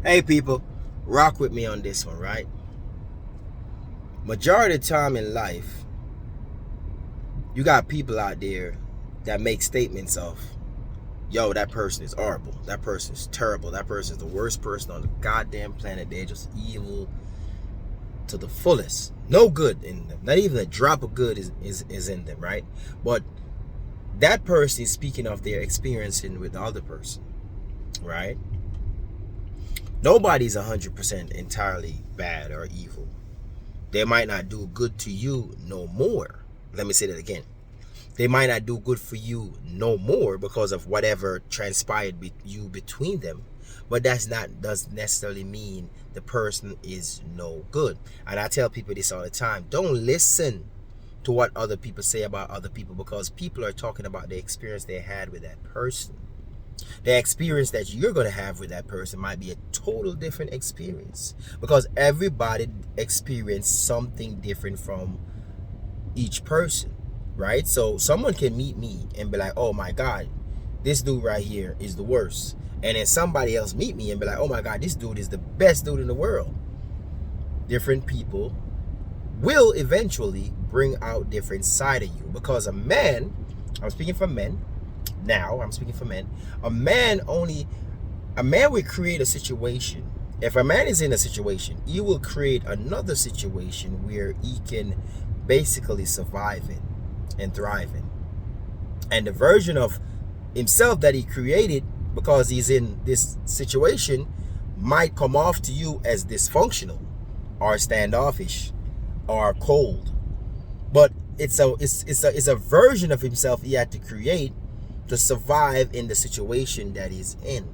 Hey people, rock with me on this one, right? Majority of the time in life, you got people out there that make statements of, yo, that person is horrible, that person is terrible, that person is the worst person on the goddamn planet, they're just evil to the fullest. No good in them. Not even a drop of good is in them, right? But that person is speaking of their experiencing with the other person, right? Nobody's 100% entirely bad or evil. They might not do good to you no more. Let me say that again. They might not do good for you no more because of whatever transpired between them. But doesn't necessarily mean the person is no good. And I tell people this all the time. Don't listen to what other people say about other people, because people are talking about the experience they had with that person. The experience that you're going to have with that person might be a total different experience, because everybody experienced something different from each person, right? So someone can meet me and be like, oh my God, this dude right here is the worst. And then somebody else meet me and be like, oh my God, this dude is the best dude in the world. Different people will eventually bring out different side of you, because a man, I'm speaking for men, a man will create a situation. If a man is in a situation, he will create another situation where he can basically survive in and thrive in. And the version of himself that he created, because he's in this situation, might come off to you as dysfunctional or standoffish or cold. But it's a version of himself he had to create to survive in the situation that he's in,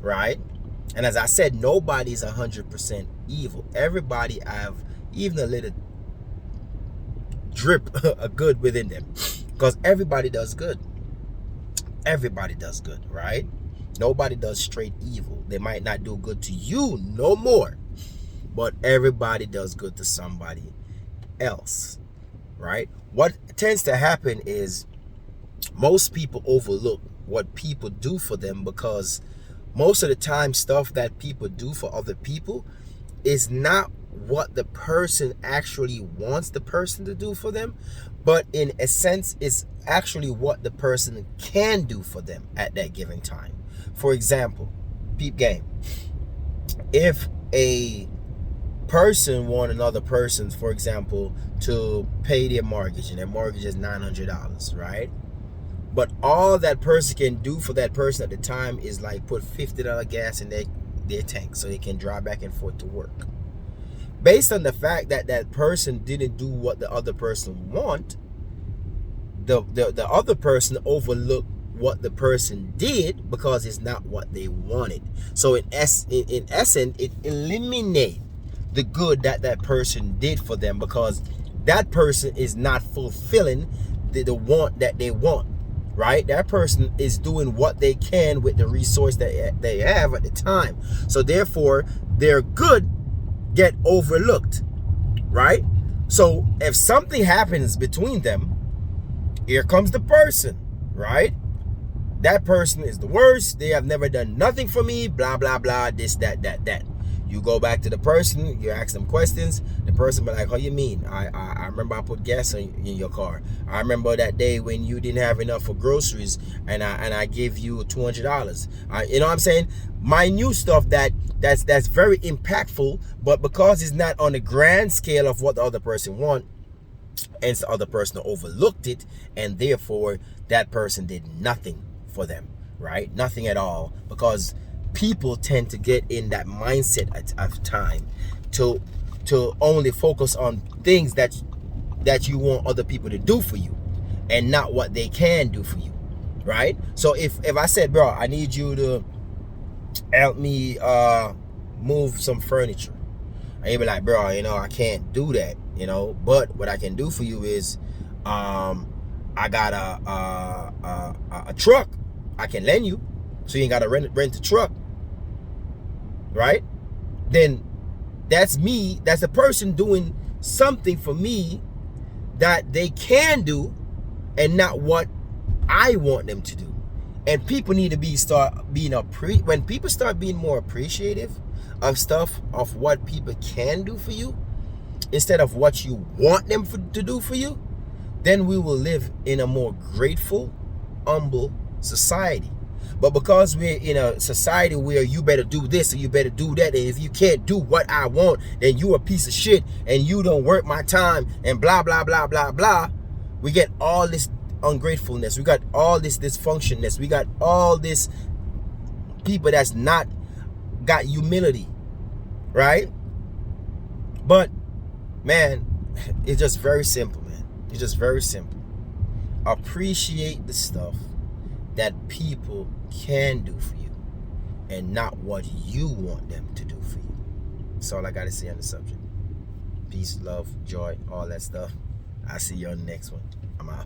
right? And as I said, nobody's 100% evil. Everybody have even a little drip of good within them, because everybody does good. Everybody does good, right? Nobody does straight evil. They might not do good to you no more, but everybody does good to somebody else, right? What tends to happen is most people overlook what people do for them, because most of the time stuff that people do for other people is not what the person actually wants the person to do for them, but in a sense it's actually what the person can do for them at that given time. For example, peep game, if a person want another person, for example, to pay their mortgage, and their mortgage is $900, right? But all that person can do for that person at the time is like put $50 gas in their tank so they can drive back and forth to work. Based on the fact that that person didn't do what the other person want, the other person overlooked what the person did because it's not what they wanted. So in essence, it eliminates the good that that person did for them, because that person is not fulfilling the want that they want, right? That person is doing what they can with the resource that they have at the time. So therefore, their good get overlooked, right? So if something happens between them, here comes the person, right? That person is the worst. They have never done nothing for me, blah, blah, blah, this, that. You go back to the person, you ask them questions, the person be like, how you mean? I remember I put gas in your car. I remember that day when you didn't have enough for groceries and I gave you $200. You know what I'm saying? Minute stuff that's very impactful, but because it's not on the grand scale of what the other person want, and the other person overlooked it, and therefore that person did nothing for them, right? Nothing at all, because people tend to get in that mindset of time to only focus on things that you want other people to do for you and not what they can do for you, right? So if I said, bro, I need you to help me move some furniture, and you'd be like, bro, I can't do that, but what I can do for you is I got a truck I can lend you, so you ain't gotta rent a truck, right? Then that's me, that's the person doing something for me that they can do and not what I want them to do. And people need to when people start being more appreciative of stuff, of what people can do for you instead of what you want them to do for you, then we will live in a more grateful, humble society. But because we're in a society where you better do this and you better do that, and if you can't do what I want, then you a piece of shit and you don't work my time and blah blah blah blah blah, we get all this ungratefulness, we got all this dysfunctionness, we got all this people that's not got humility, right? But man, it's just very simple, man. It's just very simple. Appreciate the stuff that people can do for you and not what you want them to do for you. That's all I gotta say on the subject. Peace, love, joy, all that stuff. I'll see you on the next one. I'm out.